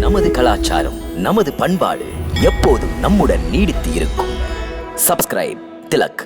நமது கலாச்சாரம், நமது பண்பாடு எப்போதும் நம்முடன் நீடித்து இருக்கும். சப்ஸ்கிரைப் திலக்.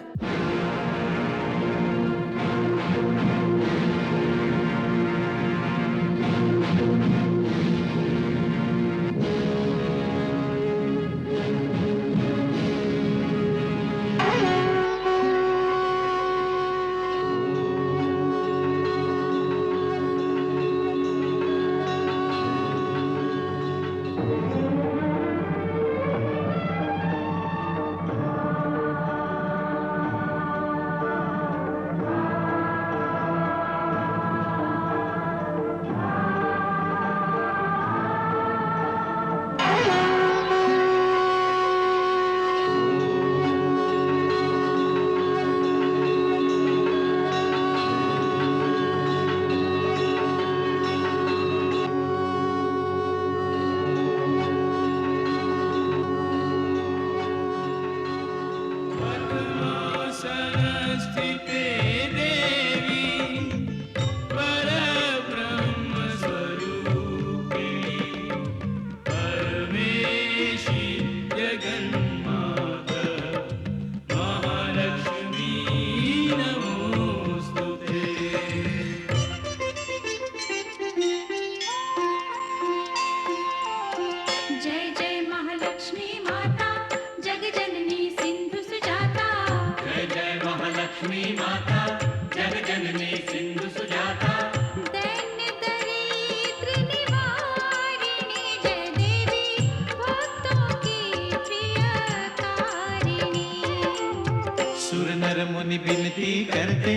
विनती करते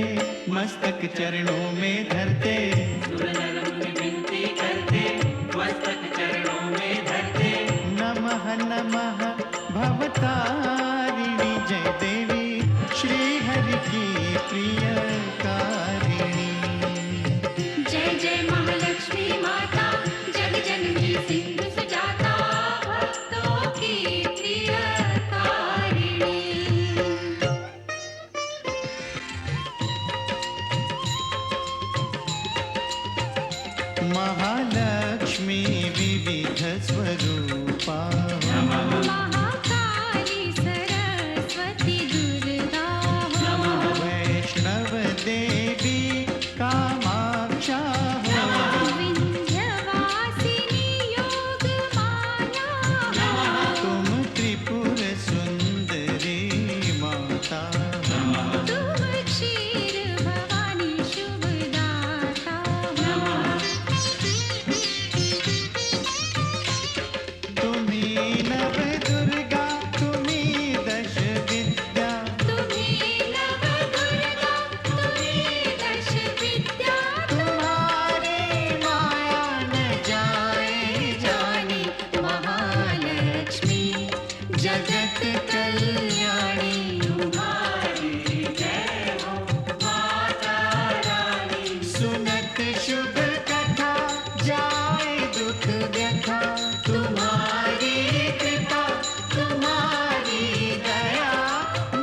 मस्तक चरणों में धरते, सुर नर मुनि विनती करते मस्तक चरणों में धरते। नमः नमः भवतारिणी जय देवी श्री हरि की प्रिय कारिणी। जय जय महालक्ष्मी माता जग जननी सिंधु सुजाता भक्तों की प्रिय कारिणी। महालक्ष्मी विविध स्वरूपा, महाकाली सरस्वती दुर्गा, वैष्णव देवी कामाक्षा, विंध्यवासिनी योग माया, तुम त्रिपुर सुंदरी माता, तुम क्षीर भवानी शुभदाता, तुम्ही नव दुर्गा तुम्ही दश विद्या, तुम्ही नव दुर्गा तुम्ही दश विद्या, तुम्हारी माया न जाए जानी। महालक्ष्मी जगत कल्याणी, तुम्हारी जय हो माता रानी। सुनत शुभ कथा जाए दुख व्यथा, तुम्हारी कृपा तुम्हारी दया,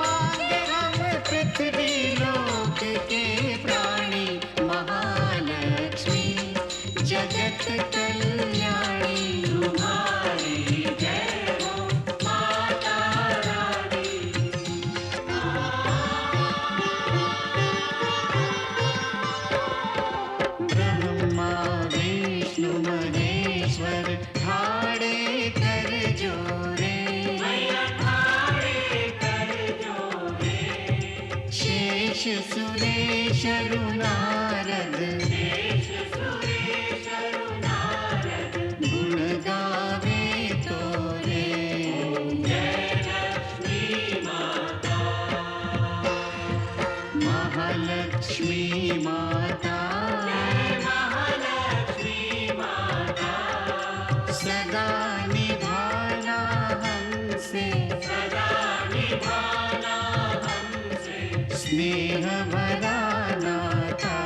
मांगे हम पृथ्वी लोक के प्राणी। महालक्ष्मी जगत कल्याणी, तुम्हारी जय हो माता रानी। ब्रह्मा विष्णु महेश्वर ठाड़े कर जोरे, शेष सुरेश नारद गुण गावे तोरे। महालक्ष्मी माता सदा निभाना हमसे, स्नेह भरा नाता।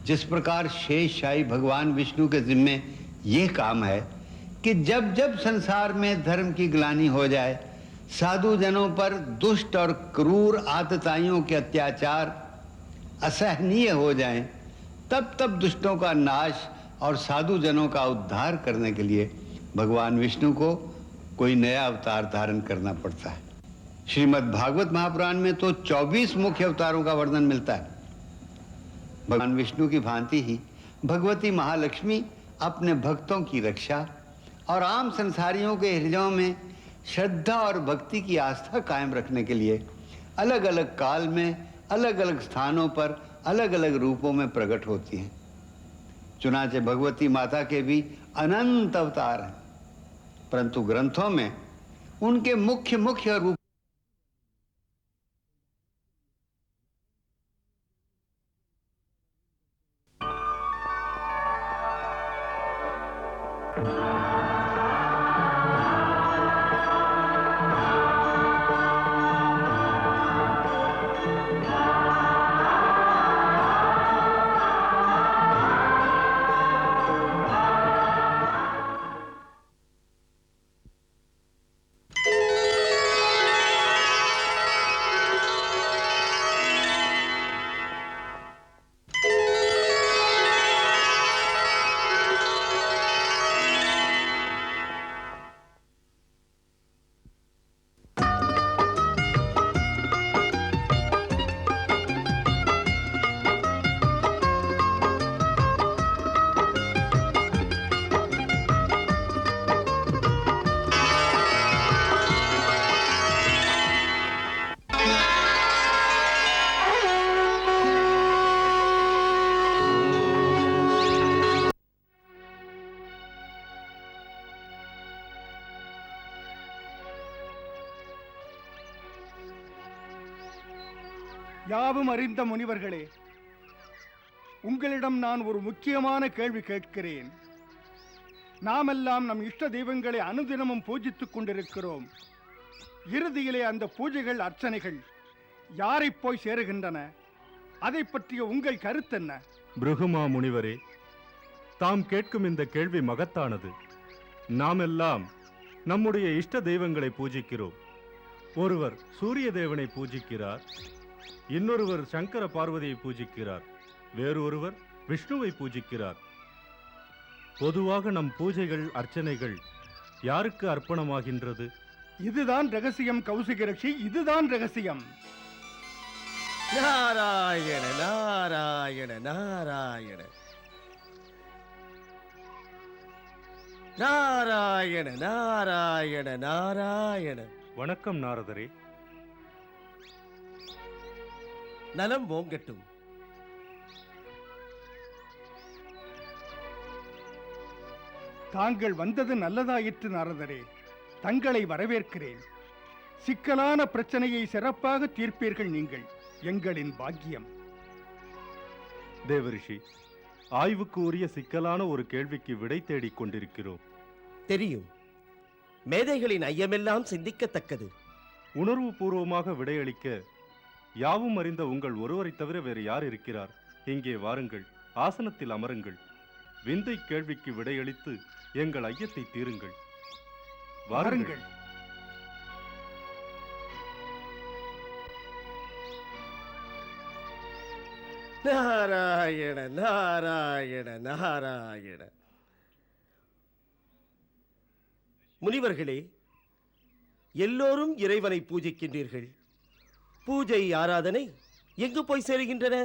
जिस प्रकार शेष शाही भगवान विष्णु के जिम्मे ये काम है कि जब जब संसार में धर्म की ग्लानि हो जाए, साधु जनों पर दुष्ट और क्रूर आतताइयों के अत्याचार असहनीय हो जाएं, तब तब दुष्टों का नाश और साधु जनों का उद्धार करने के लिए भगवान विष्णु को कोई नया अवतार धारण करना पड़ता है। श्रीमद् भागवत महापुराण में तो 24 मुख्य अवतारों का वर्णन मिलता है। भगवान विष्णु की भांति ही भगवती महालक्ष्मी अपने भक्तों की रक्षा और आम संसारियों के हृदयों में श्रद्धा और भक्ति की आस्था कायम रखने के लिए अलग अलग काल में अलग अलग स्थानों पर अलग अलग रूपों में प्रकट होती हैं। चुनाचे भगवती माता के भी अनंत अवतार हैं, परंतु ग्रंथों में उनके मुख्य मुख्य रूप யாவும் அறிந்த முனிவர்களே, உங்களிடம் நான் ஒரு முக்கியமான கேள்வி கேட்கிறேன். நாமெல்லாம் நம் இஷ்ட தெய்வங்களை அனுதினமும் பூஜித்துக் கொண்டிருக்கிறோம். இறுதியிலே அந்த பூஜைகள் அர்ச்சனைகள் யாரை போய் சேருகின்றன? அதை பற்றிய உங்கள் கருத்தென்ன? பிருகுமா முனிவரே, தாம் கேட்கும் இந்த கேள்வி மகத்தானது. நாமெல்லாம் நம்முடைய இஷ்ட தெய்வங்களை பூஜிக்கிறோம். ஒருவர் சூரிய தேவனை பூஜிக்கிறார், இன்னொருவர் சங்கர பார்வதியை பூஜிக்கிறார், வேறு ஒருவர் விஷ்ணுவை பூஜிக்கிறார். பொதுவாக நம் பூஜைகள் அர்ச்சனைகள் யாருக்கு அர்ப்பணமாகின்றது? இதுதான் ரகசியம் கௌசிக ரிஷி, இதுதான் ரகசியம். நாராயண நாராயண நாராயண நாராயண நாராயண நாராயண. வணக்கம் நாரதரே. நலம் ஓங்கட்டும். தாங்கள் வந்தது நல்லதாயிற்று நாரதரே. தங்களை வரவேற்கிறேன். சிக்கலான பிரச்சனையை சிறப்பாக தீர்ப்பீர்கள் நீங்கள். எங்களின் பாக்கியம். தேவரிஷி, ஆய்வுக்கு உரிய சிக்கலான ஒரு கேள்விக்கு விடை தேடிக் கொண்டிருக்கிறோம். தெரியும், மேதைகளின் ஐயமெல்லாம் சிந்திக்கத்தக்கது. உணர்வு பூர்வமாக விடையளிக்க யாவும் அறிந்த உங்கள் ஒருவரை தவிர வேறு யார் இருக்கிறார்? இங்கே வாருங்கள், ஆசனத்தில் அமருங்கள். விந்தை கேள்விக்கு விடையளித்து எங்கள் ஐயத்தை தீருங்கள். வாருங்கள். நாராயண நாராயண நாராயண. முனிவர்களே, எல்லோரும் இறைவனை பூஜிக்கின்றீர்கள். பூஜை ஆராதனை எங்கு போய் சேருகின்றன?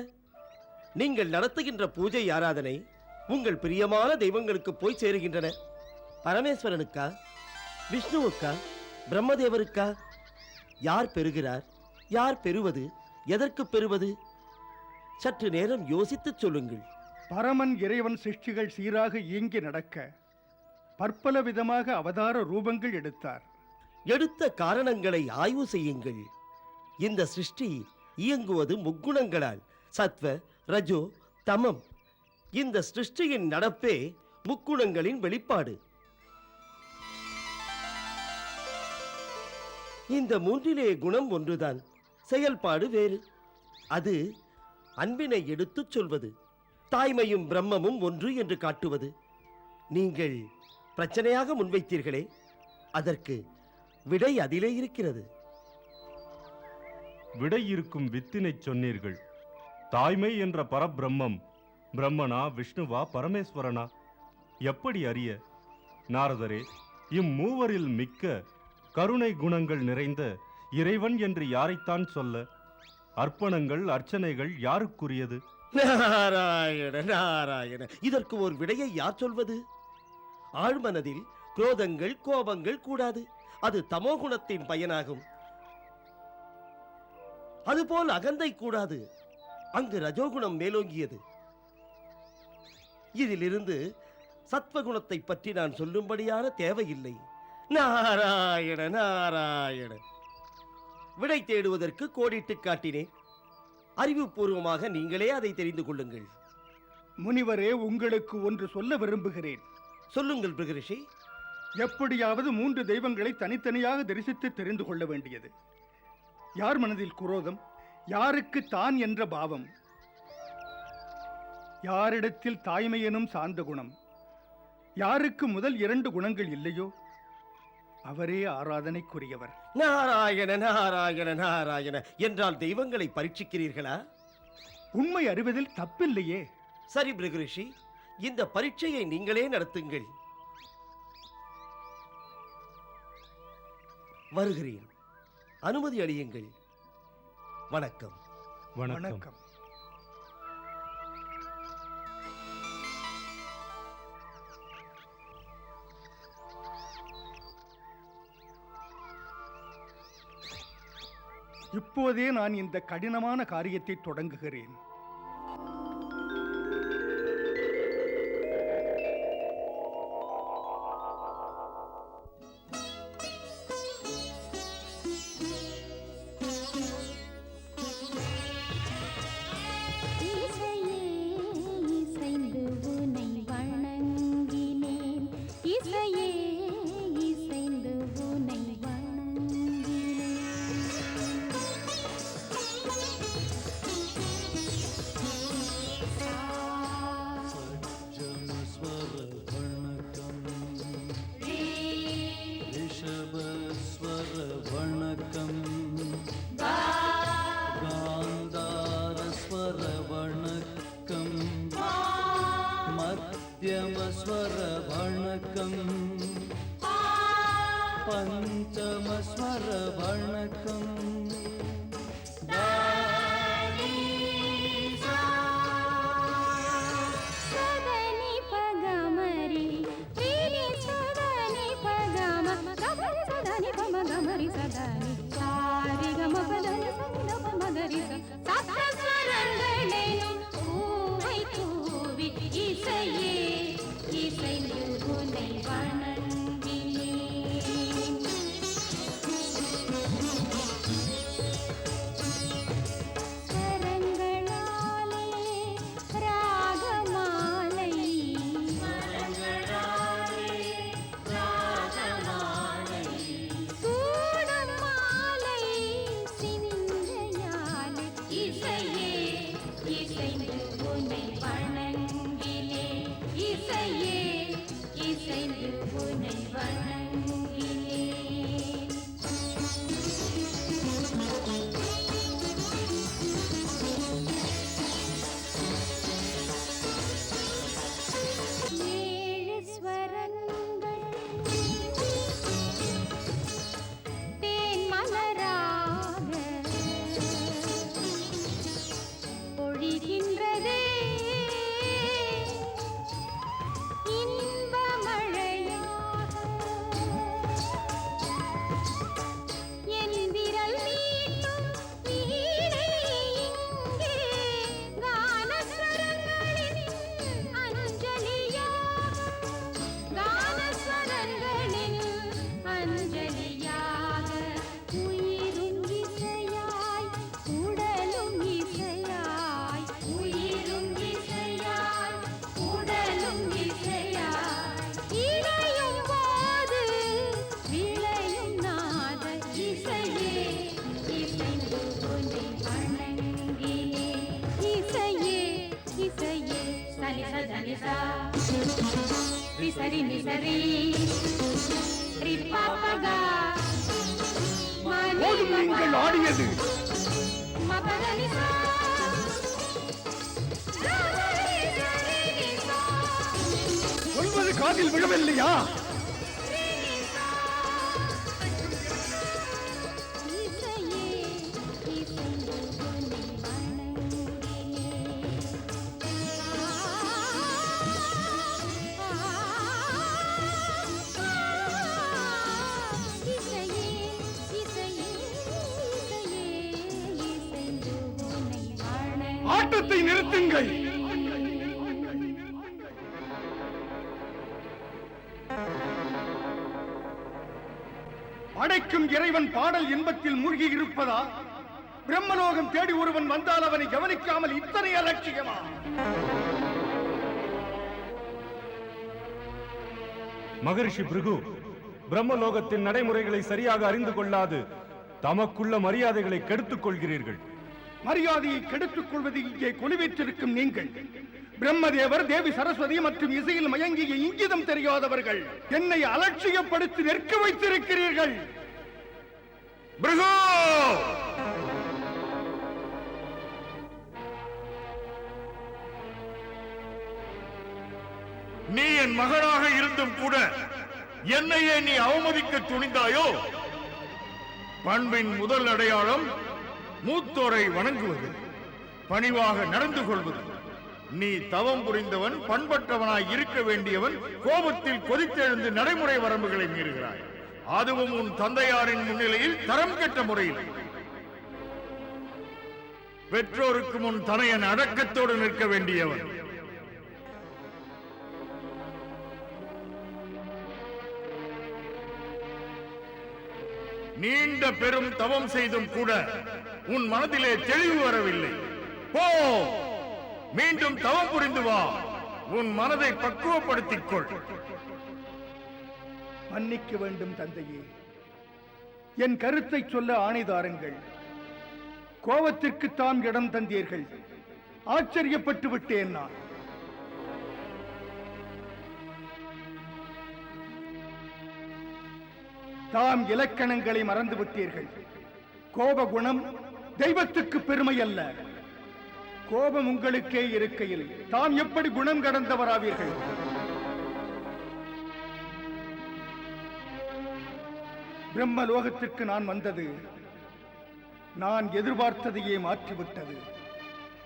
நீங்கள் நடத்துகின்ற பூஜை ஆராதனை உங்கள் பிரியமான தெய்வங்களுக்கு போய் சேருகின்றன. பரமேஸ்வரனுக்கா, விஷ்ணுவுக்கா, பிரம்மதேவருக்கா? யார் பெறுகிறார்? யார் பெறுவது? எதற்கு பெறுவது? சற்று நேரம் யோசித்துச் சொல்லுங்கள். பரமன் இறைவன் சிருஷ்டிகள் சீராக இயங்கி நடக்க பற்பல விதமாக அவதார ரூபங்கள் எடுத்தார். எடுத்த காரணங்களை ஆய்வு செய்யுங்கள். இந்த சிருஷ்டி இயங்குவது முக்குணங்களால், சத்வ, ரஜோ, தமம். இந்த சிருஷ்டியின் நடப்பே முக்குணங்களின் வெளிப்பாடு. இந்த மூன்றிலே குணம் ஒன்றுதான், செயல்பாடு வேறு. அது அன்பினை எடுத்துச் சொல்வது. தாய்மையும் பிரம்மமும் ஒன்று என்று காட்டுவது நீங்கள் பிரச்சனையாக முன்வைத்தீர்களே, அதற்கு விடை அதிலே இருக்கிறது. விடை இருக்கும் வித்தினைச் சொன்னீர்கள். தாய்மை என்ற பரபிரம்மம் பிரம்மனா, விஷ்ணுவா, பரமேஸ்வரனா? எப்படி அறிய? நாரதரே, இம்மூவரில் மிக்க கருணை குணங்கள் நிறைந்த இறைவன் என்று யாரைத்தான் சொல்ல? அர்ப்பணங்கள், அர்ச்சனைகள் யாருக்குரியது? நாராயண நாராயண, இதற்கு ஒரு விடையை யார் சொல்வது? ஆழ்மனதில் குரோதங்கள், கோபங்கள் கூடாது. அது தமோகுணத்தின் பயனாகும். அதுபோல் அகந்தை கூடாது. அங்கு ரஜோகுணம் மேலோங்கியது. இதிலிருந்து சத்வகுணத்தை பற்றி நான் சொல்லும்படியான தேவையில்லை. நாராயண நாராயண, விடை தேடுவதற்கு கோடிட்டு காட்டினேன். அறிவுபூர்வமாக நீங்களே அதை தெரிந்து கொள்ளுங்கள். முனிவரே, உங்களுக்கு ஒன்று சொல்ல விரும்புகிறேன். சொல்லுங்கள் பிருகரிஷி. எப்படியாவது 3 தெய்வங்களை தனித்தனியாக தரிசித்து தெரிந்து கொள்ள வேண்டியது. யார் மனதில் குரோதம், யாருக்கு தான் என்ற பாவம், யாரிடத்தில் தாய்மை எனும் சார்ந்த குணம், யாருக்கு முதல் 2 குணங்கள் இல்லையோ அவரே ஆராதனைக்குரியவர். நாராயண நாராயண நாராயண என்றால் தெய்வங்களை பரீட்சிக்கிறீர்களா? உண்மை அறிவதில் தப்பில்லையே. சரி பிருகரிஷி, இந்த பரீட்சையை நீங்களே நடத்துங்கள். வருகிறேன். அனுமதி அளியுங்கள். வணக்கம். வணக்கம். இப்போதே நான் இந்த கடினமான காரியத்தை தொடங்குகிறேன். मध्यमस्वर वर्णकं पंचमस्वर वर्णकं सदनि पगमरि रि सदनि पगम गमरि सदनि पम गमरि सदनि सारि गम पदनि सनि द पमगरि सप्त स्वरங்களேனும் பூவை தூவி இசையே இசைந்து உன்னை வணங்கினேன். சரங்களாலே ராகமாலை சூடும் மாலை சிந்தையாலே இசையே இசைந்து உன்னை வணங்கினேன். இசையே இசைந்து உன்னை வணங்கினேன். ஏழு ஸ்வரங்கள் தேன் மலராக பொழிகின்றதே இன்ப மழையாக సరి ని సరి రి పాపగా போதும் நீங்கள் ஆடியது. మపదని సా சொல்வது காதில் விழவில்லையா? இசையே இசைந்து உன்னை வணங்கினேன். இசையே இசையே இசையே இசைந்து உன்னை வணங்கினேன். ஆட்டத்தை நிறுத்துங்கள். அடைக்கும் இறைவன் பாடல் இன்பத்தில் மூழ்கி இருப்பதா? பிரம்மலோகம் தேடி ஒருவன் வந்தால் அவனை கவனிக்காமல் இத்தனை அலட்சியமா? மகரிஷி பிருகு பிரம்மலோகத்தின் நடைமுறைகளை சரியாக அறிந்து கொள்ளாது தமக்குள்ள மரியாதைகளை கெடுத்துக் கொள்கிறீர்கள். மரியாதையை கெடுத்துக் கொள்வது இங்கே கொலுவீற்றிருக்கும் நீங்கள். பிரம்மதேவர், தேவி சரஸ்வதி மற்றும் இசையில் மயங்கிய இங்கிதம் தெரியாதவர்கள் என்னை அலட்சியப்படுத்தி நிற்க வைத்திருக்கிறீர்கள். பிருகு! நீ என் மகனாக இருந்தும் கூட என்னையே நீ அவமதிக்க துணிந்தாயோ? பண்பின் முதல் அடையாளம் மூத்தோரை வணங்குவது, பணிவாக நடந்து கொள்வது. நீ தவம் புரிந்தவன், பண்பற்றவனாய் இருக்க வேண்டியவன் கோபத்தில் கொதித்தெழுந்து நடைமுறை வரம்புகளை மீறுகிறாய். அதுவும் உன் தந்தையாரின் முன்னிலையில் தரம் கெட்ட முறையில். பெற்றோருக்கு முன் தனையன் அடக்கத்தோடு நிற்க வேண்டியவன். நீண்ட பெரும் தவம் செய்தும் கூட உன் மனதிலே தெளிவு வரவில்லை. போ, மீண்டும் தவம் புரிந்து வா. உன் மனதை பக்குவப்படுத்திக் கொள். மன்னிக்க வேண்டும் தந்தையே. என் கருத்தை சொல்ல ஆணைதாருங்கள். கோபத்திற்கு தாம் இடம் தந்தீர்கள். ஆச்சரியப்பட்டு விட்டேன் நான். தாம் இலக்கணங்களை மறந்து விட்டீர்கள். கோபகுணம் தெய்வத்துக்கு பெருமை அல்ல. கோபம் உங்களுக்கே இருக்கையில் தாம் எப்படி குணம் கடந்தவராவீர்கள்? பிரம்மலோகத்திற்கு நான் வந்தது நான் எதிர்பார்த்ததையே மாற்றிவிட்டது.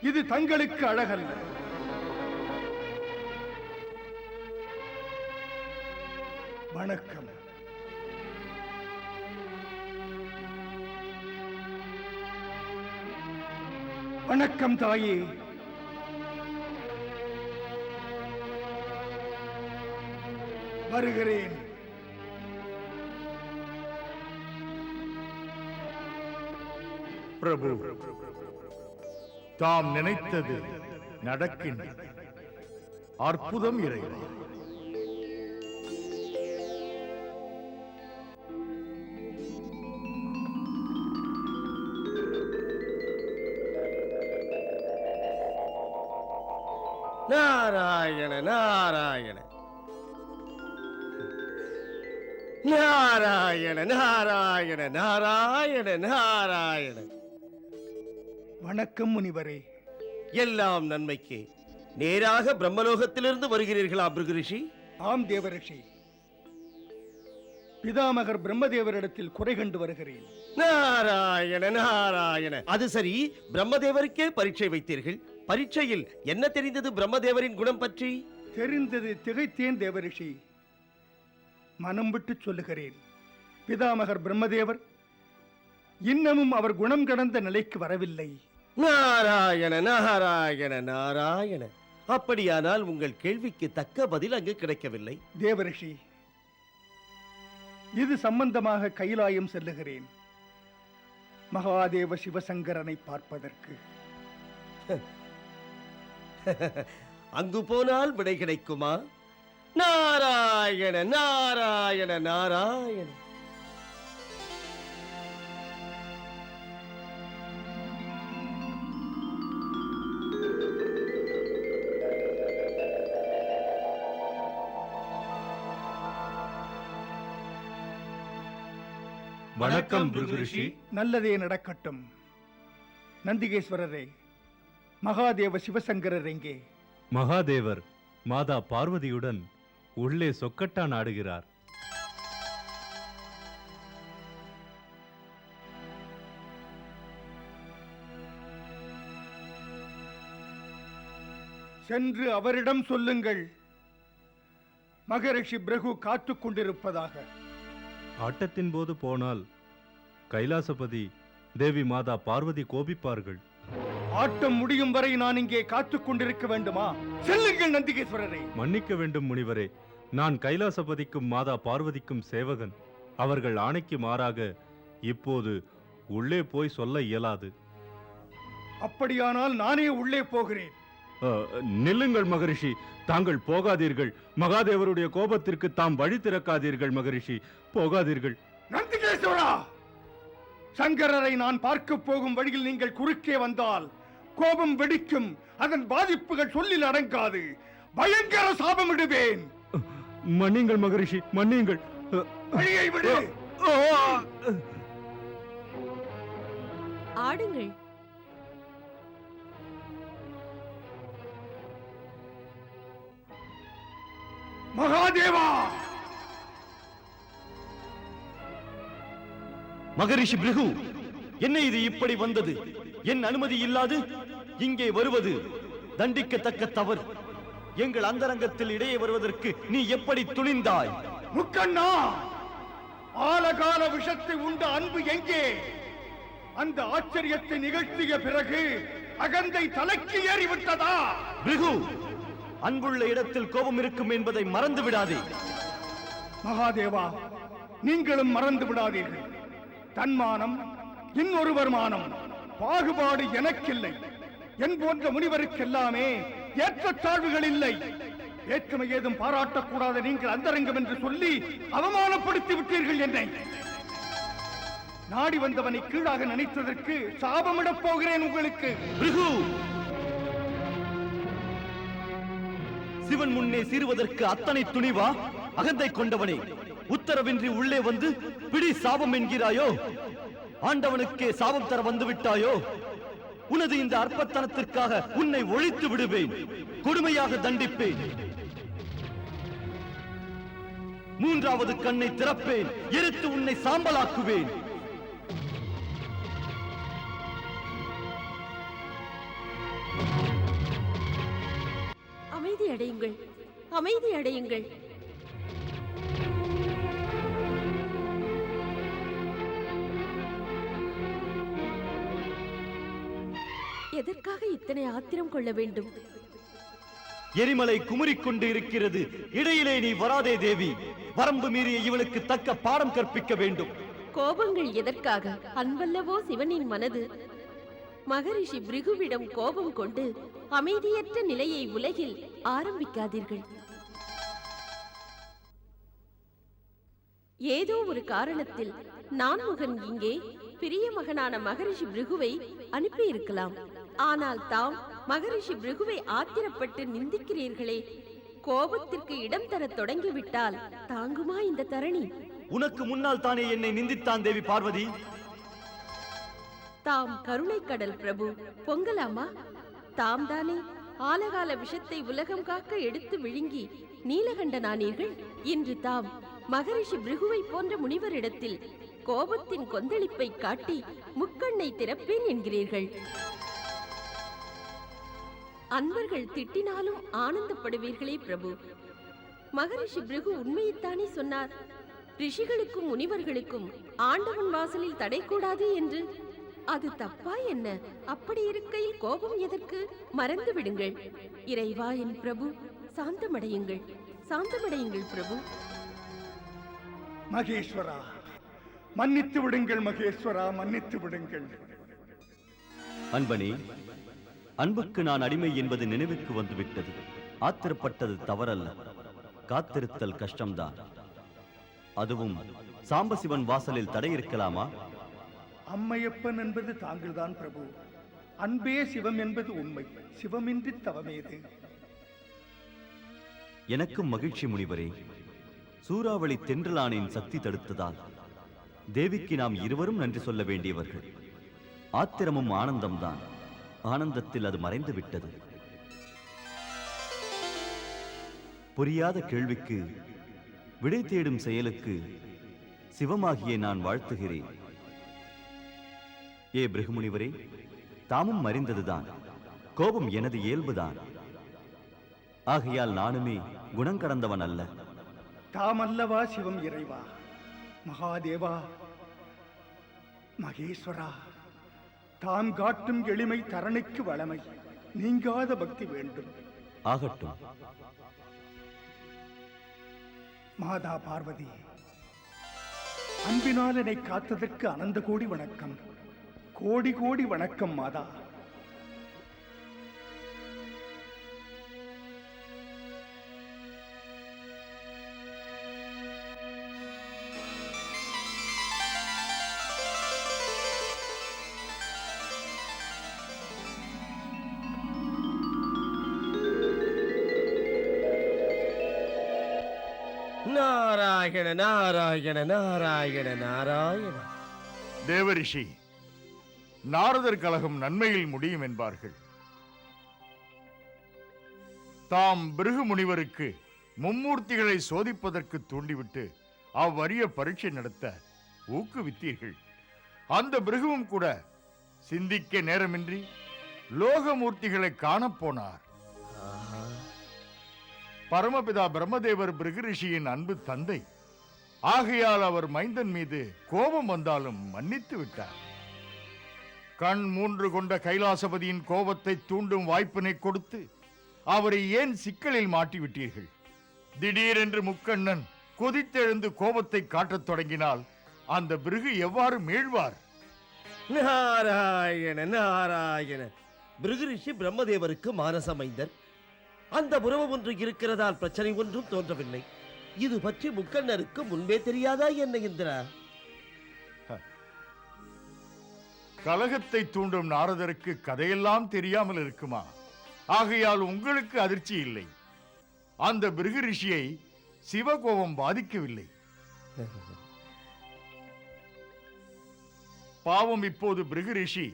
இது தங்களுக்கு அழகல்ல. வணக்கம். வணக்கம் தாயே. வருகிறேன். பிரபு, தாம் நினைத்தது நடக்கின்றது. அற்புதம் இறைவா. நாராயண நாராயண நாராயண நாராயண நாராயண நாராயண. வணக்கம் முனிவரே. எல்லாம் நன்மைக்கு. நேராக பிரம்மலோகத்திலிருந்து வருகிறீர்களா பிருகுரிஷி? ஆம் தேவரிஷி. பிதாமகர் பிரம்மதேவரிடத்தில் குறை கண்டு வருகிறேன். நாராயண நாராயண. அது சரி, பிரம்மதேவருக்கே பரீட்சை வைத்தீர்கள். பரீட்சையில் என்ன தெரிந்தது பிரம்மதேவரின் குணம் பற்றி? தெரிந்தது திகைத்தேன் தேவரிஷி. மனம் விட்டு சொல்லுகிறேன். பிதாமகர் பிரம்மதேவர் இன்னமும் அவர் குணம் கடந்த நிலைக்கு வரவில்லை. நாராயண நாராயண நாராயண. அப்படியானால் உங்கள் கேள்விக்கு தக்க பதில் அங்கு கிடைக்கவில்லை. தேவரிஷி, இது சம்பந்தமாக கைலாயம் செல்லுகிறேன். மகாதேவ சிவசங்கரனை பார்ப்பதற்கு. அங்கு போனால் விடை கிடைக்குமா? நாராயண நாராயண நாராயண. வணக்கம் பிருகு ரிஷி. நல்லதே நடக்கட்டும். நந்திகேஸ்வரரே, மகாதேவ சிவசங்கரர் எங்கே? மகாதேவர் மாதா பார்வதியுடன் உள்ளே சொக்கட்டான் ஆடுகிறார். சென்று அவரிடம் சொல்லுங்கள், மகரிஷி பிருகு காத்துக் கொண்டிருப்பதாக. ஆட்டத்தின் போது போனால் கைலாசபதி தேவி மாதா பார்வதி கோபிப்பார்கள். ஆட்டம் முடியும் வரை நான் இங்கே காத்துக் கொண்டிருக்க வேண்டுமா? செல்லுங்கள் நந்திகேஸ்வரரே. மன்னிக்க வேண்டும் முனிவரே, நான் கைலாசபதிக்கும் மாதா பார்வதிக்கும் சேவகன். அவர்கள் ஆணைக்கு மாறாக இப்போது உள்ளே போய் சொல்ல இயலாது. அப்படியானால் நானே உள்ளே போகிறேன். நில்லுங்கள் மகரிஷி, தாங்கள் போகாதீர்கள். மகாதேவருடைய கோபத்திற்கு தாம் வழி திறக்காதீர்கள் மகரிஷி, போகாதீர்கள். நந்திகேஸ்வரா, சங்கரரை நான் பார்க்க போகும் வழியில் நீங்கள் குறுக்கே வந்தால் கோபம் வெடிக்கும். அதன் பாதிப்புகள் சொல்லில் அடங்காது. பயங்கர சாபமிடுவேன். மன்னிங்கள் மகரிஷி, மன்னிங்கள். வழியை விடு. ஆடுங்கள். மகாதேவா! மகரிஷி பிருகு, என்ன இது இப்படி வந்தது? என் அனுமதி இல்லாது இங்கே வருவது தண்டிக்கத்தக்க தவறு. எங்கள் அந்தரங்கத்தில் இடையே வருவதற்கு நீ எப்படி துணிந்தாய்? முக்கண்ணா, ஆலகால விஷத்தை உண்ட அன்பு எங்கே? அந்த ஆச்சரியத்தை நிகழ்த்திய பிறகு அகந்தை தலைக்கு ஏறிவிட்டதா? பிருகு, அன்புள்ள இடத்தில் கோபம் இருக்கும் என்பதை மறந்து விடாதே. மகாதேவா, நீங்களும் மறந்து விடாதீர்கள். தன்மானம், இன்னொருவர் மானம், பாகுபாடு எனக்கில்லை. என் போன்ற முனிவருக்கெல்லாமே ஏற்றத்தாழ்வுகள் இல்லை. ஏற்றுமை ஏதும் பாராட்டக்கூடாத நீங்கள் அந்தரங்கம் என்று சொல்லி அவமானப்படுத்தி விட்டீர்கள் என்னை. நாடி வந்தவனை கீழாக நினைத்ததற்கு சாபமிடப் போகிறேன் உங்களுக்கு. பிருகு, சிவன் முன்னே சீறுவதற்கு அத்தனை துணிவா? அகந்தை கொண்டவனே, உத்தரவின்றி உள்ளே வந்து பிடி சாபம் என்கிறாயோ? ஆண்டவனுக்கே சாபம் தர வந்து விட்டாயோ? உனது இந்த அற்பத்தனத்திற்காக உன்னை ஒழித்து விடுவேன், கொடுமையாக தண்டிப்பேன். மூன்றாவது கண்ணை திறப்பேன், எரித்து உன்னை சாம்பலாக்குவேன். அமைதி அடையுங்கள், அமைதி அடையுங்கள். எதற்காக இத்தனை ஆத்திரம் கொள்ள வேண்டும்? எரிமலை குமுறிக்கொண்டு இருக்கிறது, இடையிலே நீ வராதே தேவி. வரம்பு மீறிய இவனுக்கு தக்க பாடம் கற்பிக்க வேண்டும். கோபங்கள் எதற்காக? அன்பல்லவோ சிவனின் மனது. மகரிஷி பிருகுவிடம் கோபம் கொண்டு அமைதியற்ற நிலையை உலகில் ஆரம்பிக்காதீர்கள். ஏதோ ஒரு காரணத்தில் நான்முகன் இங்கே பிரிய மகனான மகரிஷி பிருகுவை அனுப்பியிருக்கலாம். ஆனால் தாம் மகரிஷி பிருகுவை ஆத்திரப்பட்டு நிந்திக்கிறீர்களே. கோபத்திற்கு இடம் தர தொடங்கிவிட்டால் தாங்குமா இந்த தரணி? உனக்கு முன்னால் தானே என்னை நிந்தித்தான் தேவி பார்வதி. தாம் கருணை கடல் பிரபு, பொங்கலாமா? தாம் தானே ஆலகால விஷத்தை உலகம் காக்க எடுத்து விழுங்கி நீலகண்டனானீர்கள். இன்று தாம் மகரிஷி பிருகுவை போன்ற முனிவரிடத்தில் கோபத்தின் கொந்தளிப்பை காட்டி முக்கண்ணை திறப்பேன் என்கிறீர்கள். அன்பர்கள் திட்டினாலும் ஆனந்தப்படுவீர்களே பிரபு. மகரிஷி பிருகு உண்மையைத்தானே சொன்னார். ரிஷிகளுக்கும் முனிவர்களுக்கும் ஆண்டவன் வாசலில் தடை கூடாது என்று. அது தப்பா என்ன? அப்படி இருக்கையில் கோபம் எதற்கு? மறந்து விடுங்கள். இறைவா என் பிரபு, சாந்தமடையுங்கள், சாந்தமடையுங்கள் பிரபு. மகேஸ்வரா, மன்னித்து விடுங்கள். மகேஸ்வரா, மன்னித்து விடுங்கள். அன்பனே, அன்புக்கு நான் அடிமை என்பது நினைவுக்கு வந்துவிட்டது. ஆத்திரப்பட்டது தவறல்ல, காத்திருத்தல் கஷ்டம்தான். அதுவும் சாம்பசிவன் வாசலில் தடை இருக்கலாமா? அம்மையப்பன் என்பது தாங்கள்தான் பிரபு. அன்பே சிவம் என்பது உண்மை. சிவமின்றி தவமேது? எனக்கும் மகிழ்ச்சி முனிவரே. சூறாவளி தென்றலானின் சக்தி தடுத்ததால் தேவிக்கு நாம் இருவரும் நன்றி சொல்ல வேண்டியவர்கள். ஆத்திரமும் ஆனந்தம்தான். ஆனந்தத்தில் அது மறைந்து விட்டது. புரியாத கேள்விக்கு விடை தேடும் செயலுக்கு சிவமாகிய நான் வாழ்த்துகிறேன். ஏ பிருகுமுனிவரே, தாமும் அறிந்ததுதான், கோபம் எனது இயல்புதான். ஆகையால் நானுமே குணங்கடந்தவன் அல்ல. தாமல்லவா சிவம் இறைவா, மகாதேவா, மகேஸ்வரா, தாம் காட்டும் எளிமை தரணிக்கு வளமை, நீங்காத பக்தி வேண்டும். ஆகட்டும். மாதா பார்வதி, அன்பினால் என்னை காத்ததற்கு அனந்த கோடி வணக்கம். கோடி கோடி வணக்கம் மாதா. நாராயண நாராயண நாராயண நாராயண. தேவரிஷி, நாரதர் கலகம் நன்மையில் முடியும் என்பார்கள். தாம் பிருகு முனிவருக்கு மும்மூர்த்திகளை சோதிப்பதற்கு தூண்டிவிட்டு அவ்வறிய பரீட்சை நடத்த ஊக்குவித்தீர்கள். அந்த பிருகுவும் கூட சிந்திக்க நேரமின்றி லோகமூர்த்திகளை காணப்போனார். பரமபிதா பிரம்மதேவர் பிருகு ரிஷியின் அன்பு தந்தை. ஆகையால் அவர் மைந்தன் மீது கோபம் வந்தாலும் மன்னித்து விட்டார். கண் 3 கொண்ட கைலாசபதியின் கோபத்தை தூண்டும் வாய்ப்பினை கொடுத்து அவரை ஏன் சிக்கலில் மாட்டிவிட்டீர்கள்? திடீரென்று முக்கண்ணன் கொதித்தெழுந்து கோபத்தை காட்டத் தொடங்கினால் அந்த பிருகு எவ்வாறு மீழ்வார்? நாராயண நாராயண. பிருகு ரிஷி பிரம்மதேவருக்கு மானச மைந்தர். அந்த புறவம் ஒன்று இருக்கிறதால் பிரச்சனை ஒன்றும் தோன்றவில்லை. இது பற்றி முக்கண்ணருக்கு முன்பே தெரியாதா என்ன இந்திரா? கலகத்தை தூண்டும் நாரதருக்கு கதையெல்லாம் தெரியாமல் இருக்குமா? ஆகையால் உங்களுக்கு அதிர்ச்சி இல்லை. அந்த பிருகு ரிஷியை சிவகோபம் பாதிக்கவில்லை. பாவம், இப்போது பிருகு ரிஷி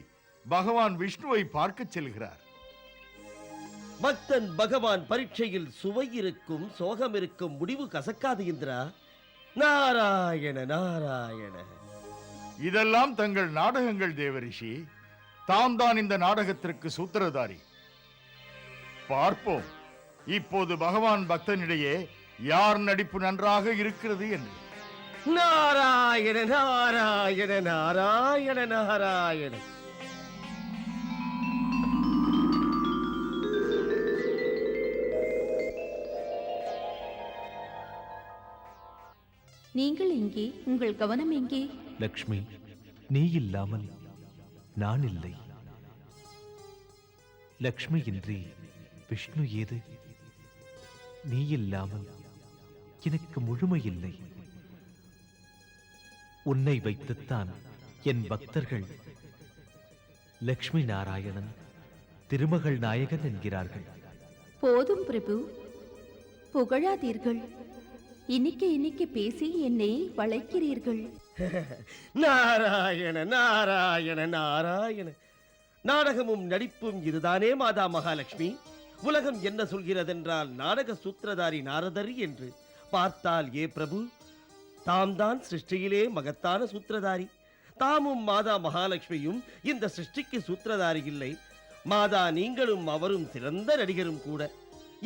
பகவான் விஷ்ணுவை பார்க்க செல்கிறார். பக்தன் பகவான் பரீட்சையில் சுவை இருக்கும், சோகம் இருக்கும், முடிவு கசக்காது இந்திரா. நாராயண நாராயண. இதெல்லாம் தங்கள் நாடகங்கள் தேவரிஷி. தாம் தான் இந்த நாடகத்திற்கு சூத்திரதாரி. பார்ப்போம் இப்போது பகவான் பக்தனிடையே யார் நடிப்பு நன்றாக இருக்கிறது என்று. நாராயண நாராயண நாராயண நாராயண. நீங்கள் எங்கே? உங்கள் கவனம் எங்கே? லக்ஷ்மி, நீ இல்லாமல் நான் இல்லை. லக்ஷ்மி இன்றி விஷ்ணு ஏது? நீ இல்லாமல் எனக்கு முழுமை இல்லை. உன்னை வைத்துத்தான் என் பக்தர்கள் லக்ஷ்மி நாராயணன், திருமகள் நாயகன் என்கிறார்கள். போதும் பிரபு, புகழாதீர்கள். இன்னைக்கு பேசி என்னை வளைக்கிறீர்கள். நாராயண நாராயண நாராயண. நாடகமும் நடிப்பும் இதுதானே மாதா மகாலட்சுமி? உலகம் என்ன சொல்கிறதென்றால் நாடக சூத்திரதாரி நாரதர் என்று. பார்த்தால் ஏ பிரபு, தாம் தான் சிருஷ்டியிலே மகத்தான சூத்திரதாரி. தாமும் மாதா மகாலட்சுமியும் இந்த சிருஷ்டிக்கு சூத்திரதாரி இல்லை. மாதா நீங்களும் அவரும் சிறந்த நடிகரும் கூட.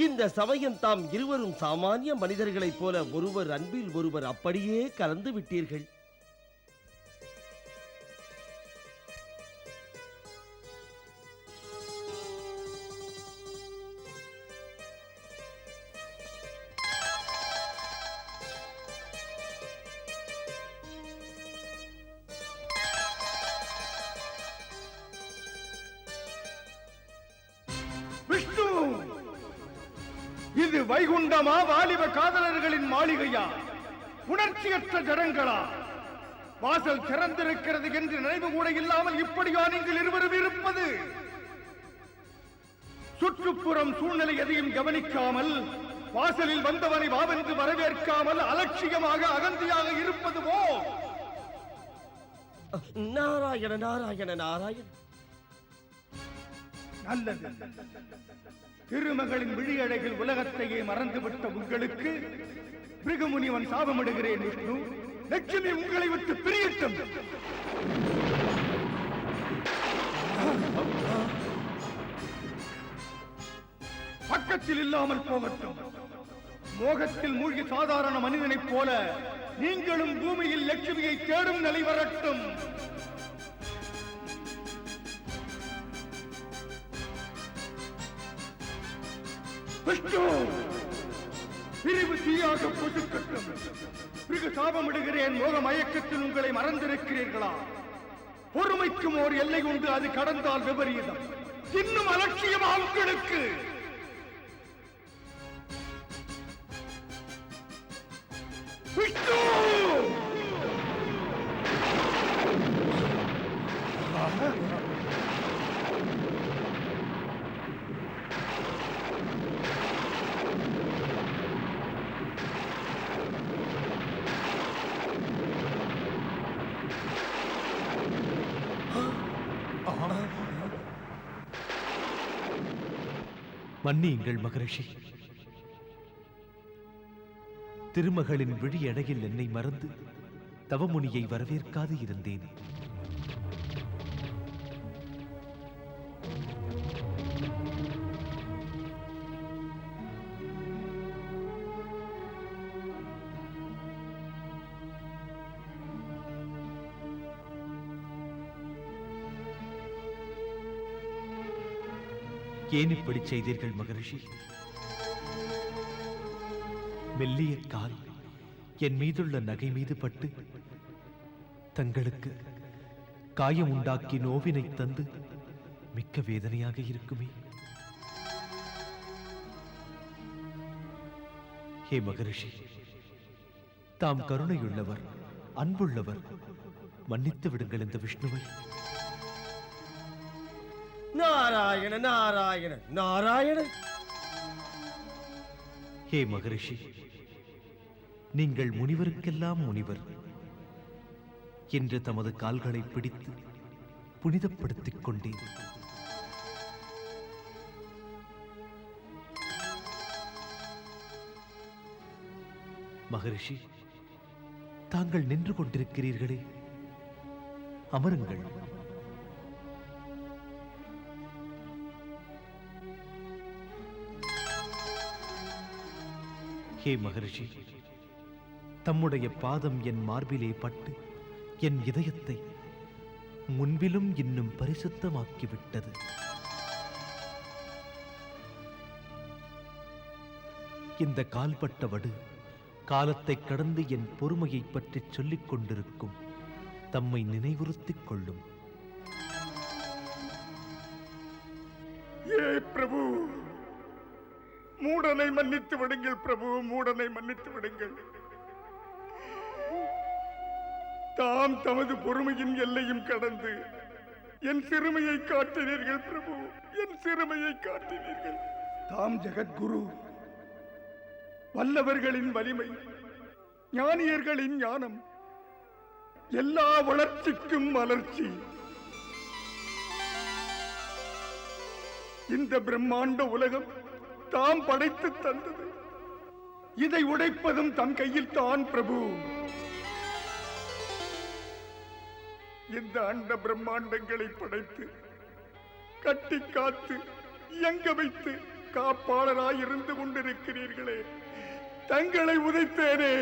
இந்த சமயம் தாம் இருவரும் சாமானிய மனிதர்களைப் போல ஒருவர் அன்பில் ஒருவர் அப்படியே கலந்து விட்டீர்கள். விஷ்ணு, இது வைகுண்டமா, வாலிப காதலர்களின் மாளிகையா, உணர்ச்சியற்ற ஜனங்களா? வாசல் திறந்திருக்கிறது என்று நினைவு கூட இல்லாமல் இப்படியா நீங்கள் இருவரும் இருப்பது? சுற்றுப்புறம் சூழ்நிலை எதையும் கவனிக்காமல், வாசலில் வந்தவனை வாவென்று வரவேற்காமல் அலட்சியமாக அகந்தியாக இருப்பதுவோ? நாராயண நாராயண நாராயண. நல்லது. திருமகளின் விழியழகில் உலகத்தையே மறந்துவிட்ட உங்களுக்கு பிருகுமுனிவன் சாபமிடுகிறேன். விஷ்ணு, லட்சுமி உங்களை விட்டு பிரியட்டும். பக்கத்தில் இல்லாமல் போகட்டும். மோகத்தில் மூழ்கி சாதாரண மனிதனைப் போல நீங்களும் பூமியில் லட்சுமியை தேடும் நிலை வரட்டும். விஷ்ணு, பிரிவு தீயாக பொசுக்கட்டும். பிறகு சாபமிடுகிறேன். மோக மயக்கத்தில் உங்களை மறந்திருக்கிறீர்களா? பொறுமைக்கும் ஓர் எல்லை உண்டு, அது கடந்தால் விபரீதம். இன்னும் அலட்சியமா உங்களுக்கு? விஷ்ணு! மன்னியுங்கள் மகரிஷி. திருமகளின் விழி அழகில் என்னை மறந்து தவமுனியை வரவேற்காது இருந்தேன். ஏன் இப்படி செய்தீர்கள் மகரிஷி? மெல்லிய கால் என் மீதுள்ள நகை மீது பட்டு தங்களுக்கு காயம் உண்டாக்கி நோவினை தந்து மிக்க வேதனையாக இருக்குமே. ஹே மகரிஷி, தாம் கருணையுள்ளவர், அன்புள்ளவர். மன்னித்து விடுங்கள் இந்த விஷ்ணுவை. நாராயண நாராயண நாராயண. ஹே மகரிஷி, நீங்கள் முனிவருக்கெல்லாம் முனிவர் என்று தமது கால்களை பிடித்து புனிதப்படுத்திக் கொண்டேன். மகரிஷி, தாங்கள் நின்று கொண்டிருக்கிறீர்களே, அமருங்கள். ஹே மகரிஷி, தம்முடைய பாதம் என் மார்பிலே பட்டு என் இதயத்தை முன்பிலும் இன்னும் பரிசுத்தமாக்கிவிட்டது. இந்த கால்பட்ட வடு காலத்தை கடந்து என் பொறுமையை பற்றி சொல்லிக் கொண்டிருக்கும். தம்மை நினைவுறுத்திக் கொள்ளும். ஏ பிரபு, மூடனை மன்னித்து விடுங்கள் பிரபு, மூடனை மன்னித்து விடுங்கள். தாம் தமது பொறுமையின் எல்லையும் கடந்து என் சிறுமையை காட்டினீர்கள் பிரபு, என் சிறுமையை காட்டினீர்கள். தாம் ஜெகத்குரு, வல்லவர்களின் வலிமை, ஞானியர்களின் ஞானம், எல்லா வளர்ச்சிக்கும் வளர்ச்சி. இந்த பிரம்மாண்ட உலகம் தாம் படைத்து தந்தது. இதை உடைப்பதும் தம் கையில் தான் பிரபு. இந்த அண்ட பிரம்மாண்டங்களை படைத்து கட்டி காத்து இயங்க வைத்து காப்பாளராய் இருந்து கொண்டிருக்கிறீர்களே, தங்களை உதைத்தேனே.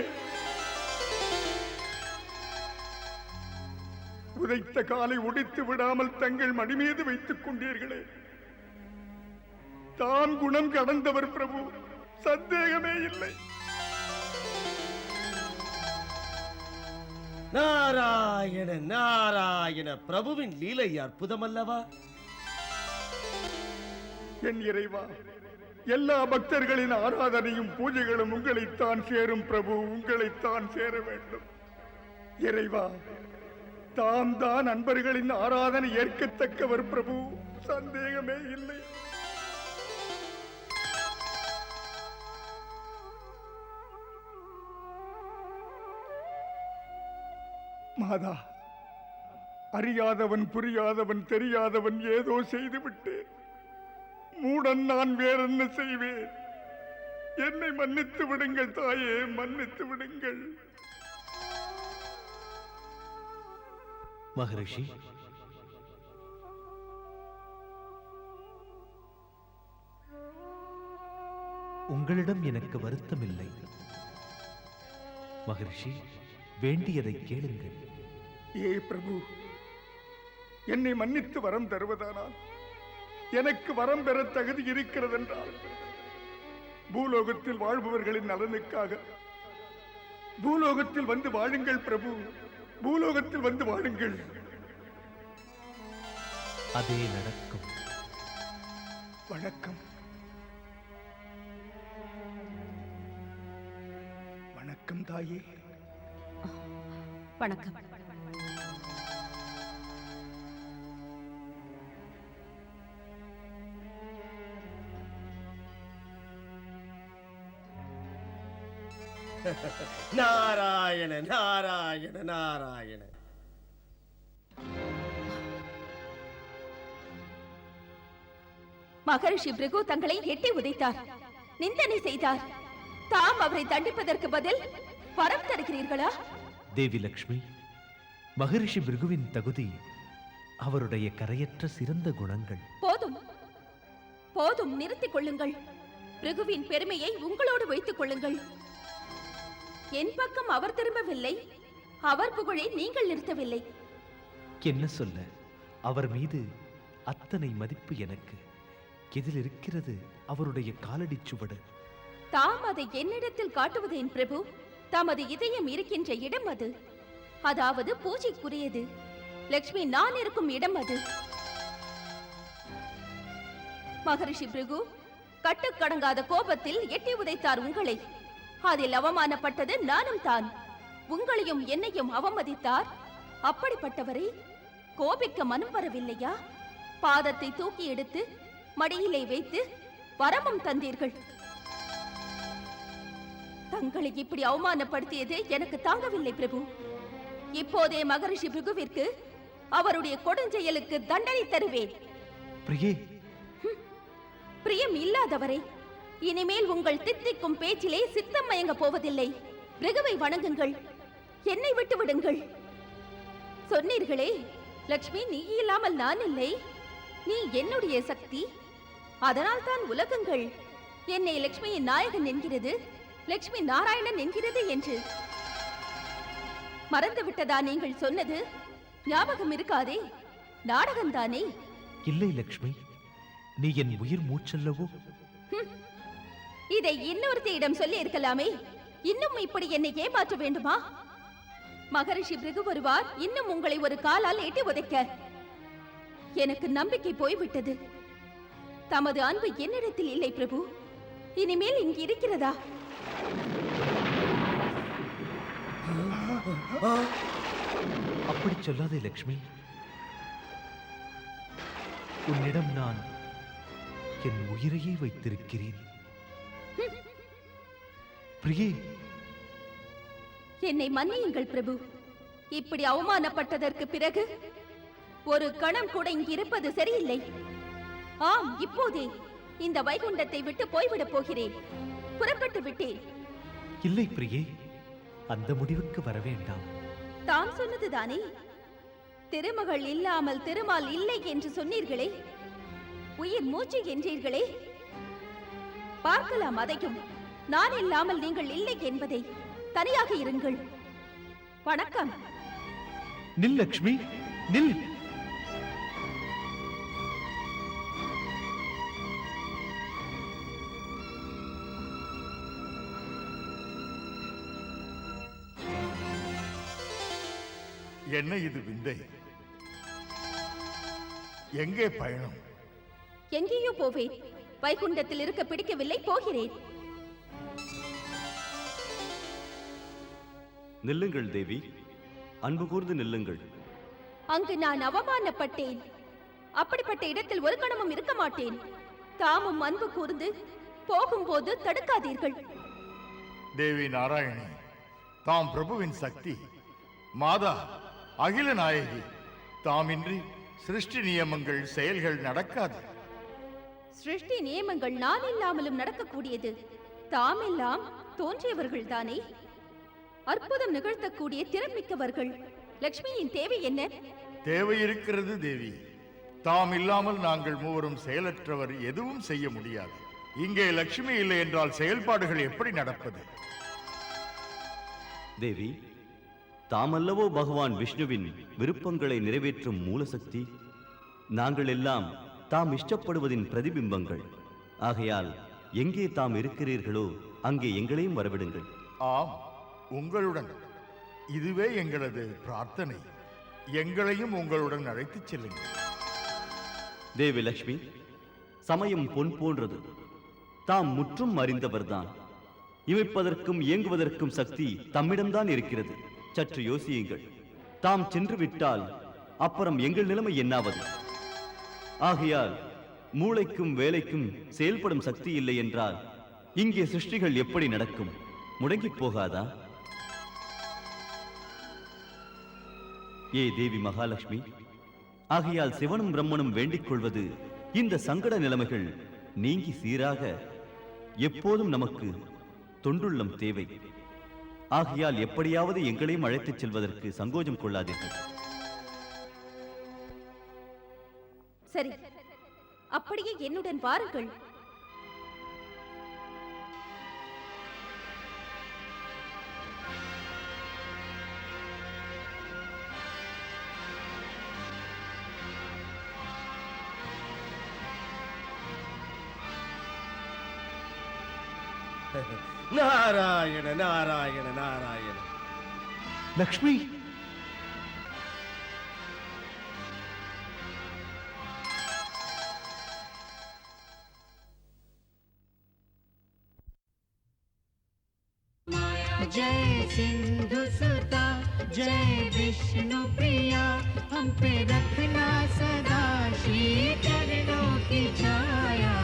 உதைத்த காலை ஒடித்து விடாமல் தங்கள் மடி மீது வைத்துக் கொண்டீர்களே. தாம் குணம் கடந்தவர் பிரபு, சந்தேகமே இல்லை. நாராயண நாராயண. பிரபுவின் லீலை அற்புதமல்லவா? என் இறைவா, எல்லா பக்தர்களின் ஆராதனையும் பூஜைகளும் உங்களைத்தான் சேரும் பிரபு, உங்களைத்தான் சேர வேண்டும். இறைவா, தாம் தான் அன்பர்களின் ஆராதனை ஏற்கத்தக்கவர் பிரபு, சந்தேகமே இல்லை. மாதா, அறியாதவன், புரியாதவன், தெரியாதவன் ஏதோ செய்துவிட்டேன். மூடன் நான் வேறென்ன செய்வேன்? என்னை மன்னித்து விடுங்கள் தாயே, மன்னித்து விடுங்கள். மகரிஷி, உங்களிடம் எனக்கு வருத்தமில்லை. மகரிஷி, வேண்டியதை கேளுங்கள். ஏ பிரபு, என்னை மன்னித்து வரம் தருவதானால் எனக்கு வரம் பெற தகுதி இருக்கிறதென்றால் பூலோகத்தில் வாழ்பவர்களின் நலனுக்காக பூலோகத்தில் வந்து வாழுங்கள் பிரபு, பூலோகத்தில் வந்து வாழுங்கள். அதே நடக்கும். வணக்கம். வணக்கம் தாயே. வணக்கம். நாராயண நாராயண நாராயண. மகரிஷி பிருகு தங்களை எட்டி உதைத்தார், நிந்தனை செய்தார். தாம் அவரை தண்டிப்பதற்கு பதில் வரம் தருகிறீர்களா? தேவி லக்ஷ்மி, மகரிஷி பிருகுவின் தகுதி அவருடைய கரையற்ற சிறந்த குணங்கள். போதும் போதும், நிறுத்திக் கொள்ளுங்கள். பிருகுவின் பெருமையை உங்களோடு வைத்துக் கொள்ளுங்கள். என் பக்கம் அவர் திரும்பவில்லை, அவர் புகழை நீங்கள் நிறுத்தவில்லை. என்ன சொல்ல, அவர் மீது அத்தனை மதிப்பு எனக்கு. எதில் இருக்கிறது அவருடைய காலடி சுவடு? தாம் அதை என்னிடத்தில் காட்டுவதேன் பிரபு? தமது இதயம் இருக்கின்ற இடம் அது. அதாவது பூஜைக்குரியது. லக்ஷ்மி நான் இருக்கும் இடம் அது. மகரிஷி பிருகு கட்டுக்கடங்காத கோபத்தில் எட்டி உதைத்தார் உங்களை. அதில் அவமானப்பட்டது நானும் தான். உங்களையும் என்னையும் அவமதித்தார். அப்படிப்பட்டவரை கோபிக்க மனம் வரவில்லையா? பாதத்தை தூக்கி எடுத்து மடியிலே வைத்து வரமும் தந்தீர்கள். தங்களை இப்படி அவமானப்படுத்தியது எனக்கு தாங்கவில்லை பிரபு. இப்போதே மகரிஷி பிருகுவிற்கு அவருடைய கொடுஞ்செயலுக்கு தண்டனை தருவேன். பிரியே, பிரியம் இல்லாதவரை இனிமேல் உங்கள் தித்திக்கும் பேச்சிலே சித்தம் மயங்க போவதில்லை. பிருகுவை வணங்குங்கள், என்னை விட்டு விடுங்கள். சொன்னீர்களே, லக்ஷ்மி நீ இல்லாமல் நான் இல்லை, நீ என்னுடைய சக்தி. அதனால் தான் உலகங்கள் என்னை லக்ஷ்மியின் நாயகன் என்கிறது, லக்ஷ்மி நாராயணன் என்கிறது என்று. மறந்து விட்டதா நீங்கள் சொன்னது? ஞாபகம் இருக்காதே? நாடகம்தானே? இல்லை லக்ஷ்மி, நீ என் உயிர் மூச்சல்லவோ. இதை இன்னொருத்தியிடம் சொல்லி இருக்கலாமே. இன்னும் இப்படி என்னை ஏமாற்ற வேண்டுமா? மகரிஷி பிருகு வருவார், இன்னும் உங்களை ஒரு காலால் எட்டி உதைக்க. எனக்கு நம்பிக்கை போய்விட்டது. தமது அன்பு என்னிடத்தில் இல்லை பிரபு. இனிமேல் இங்கு இருக்கிறதா? அப்படி சொல்லாதே லக்ஷ்மி. உன்னிடம் நான் என் உயிரையே வைத்திருக்கிறேன். பிரியே, என்னை மன்னியுங்கள் பிரபு. இப்படி அவமானப்பட்டதற்கு பிறகு ஒரு கணம் கூட இங்கு இருப்பது சரியில்லை. ஆம், இப்போதே இந்த வைகுண்டத்தை விட்டு போய்விடப் போகிறேன். புறப்பட்டு விட்டேன். இல்லை பிரியே, அந்த முடிவுக்கு வர வேண்டாம். தாம் சொன்னதுதானே, திருமகள் இல்லாமல் திருமால் இல்லை என்று சொன்னீர்களே, உயிர் மூச்சு என்றீர்களே. பார்க்கலாம் அதையும். நான் இல்லாமல் நீங்கள் இல்லை என்பதை. தனியாக இருங்கள். வணக்கம். நில் லக்ஷ்மி, நில். என்ன இது விந்தை? எங்கே பயணம்? எங்கேயோ போவேன். வைகுண்டத்தில் இருக்க பிடிக்கவில்லை, போகிறேன். நில்லுங்கள் தேவி, அன்பு கூர்ந்து நில்லுங்கள். அங்கு நான் அவமானப்பட்டேன். அப்படிப்பட்ட இடத்தில் ஒரு கணமும் இருக்க மாட்டேன். தாமும் அன்பு கூர்ந்து போகும்போது தடுக்காதீர்கள். தேவி நாராயணி, தாம் பிரபுவின் சக்தி, மாதா, அகில நாயகி, தாமின்றி சிருஷ்டி நியமங்கள் செயல்கள் நடக்காது. சிருஷ்டி நியமங்கள் நான் இல்லாமலும் நடக்கக்கூடியது. தாமெல்லாம் தோன்றியவர்கள் தானே. அற்புதம் நிகழ்த்தக்கூடிய திறமிக்கவர்கள். லக்ஷ்மியின் தேவை என்ன? தேவை இருக்கிறது தேவி. தாம் இல்லாமல் நாங்கள் மூவரும் செயலற்றவர், எதுவும் செய்ய முடியாது. இங்கே லட்சுமி இல்லை என்றால் செயல்பாடுகள் எப்படி நடப்பது? தேவி, தாமல்லவோ பகவான் விஷ்ணுவின் விருப்பங்களை நிறைவேற்றும் மூலசக்தி. நாங்கள் எல்லாம் தாம் இஷ்டப்படுவதின் பிரதிபிம்பங்கள். ஆகையால் எங்கே தாம் இருக்கிறீர்களோ அங்கே எங்களையும் வரவிடுங்கள். ஆம், உங்களுடன். இதுவே எங்களது பிரார்த்தனை. எங்களையும் உங்களுடன் அழைத்துச் செல்லுங்கள். தேவி லட்சுமி, சமயம் பொன் போன்றது. தாம் முற்றும் அறிந்தவர்தான். இமைப்பதற்கும் இயங்குவதற்கும் சக்தி தம்மிடம்தான் இருக்கிறது. சற்று யோசியுங்கள். தாம் சென்று விட்டால் அப்புறம் எங்கள் நிலைமை என்னாவது? ஆகையால் மூளைக்கும் வேலைக்கும் செயல்படும் சக்தி இல்லை என்றால் இங்கே சிருஷ்டிகள் எப்படி நடக்கும்? முடங்கி போகாதா? ஏ தேவி மகாலட்சுமி, ஆகையால் சிவனும் பிரம்மனும் வேண்டிக் கொள்வது இந்த சங்கட நிலைமைகள் நீங்கி சீராக எப்போதும் நமக்கு தொண்டுள்ளம் தேவை. ஆகையால் எப்படியாவது எங்களையும் அழைத்துச் செல்வதற்கு சங்கோஜம் கொள்ளாதீர்கள். சரி, அப்படியே என்னுடன் வாருங்கள். நாராயண நாராயண நாராயண. லக்ஷ்மி, जय सिंधु सुता जय विष्णु प्रिया, हम पे रखना सदा श्री चरणों की छाया।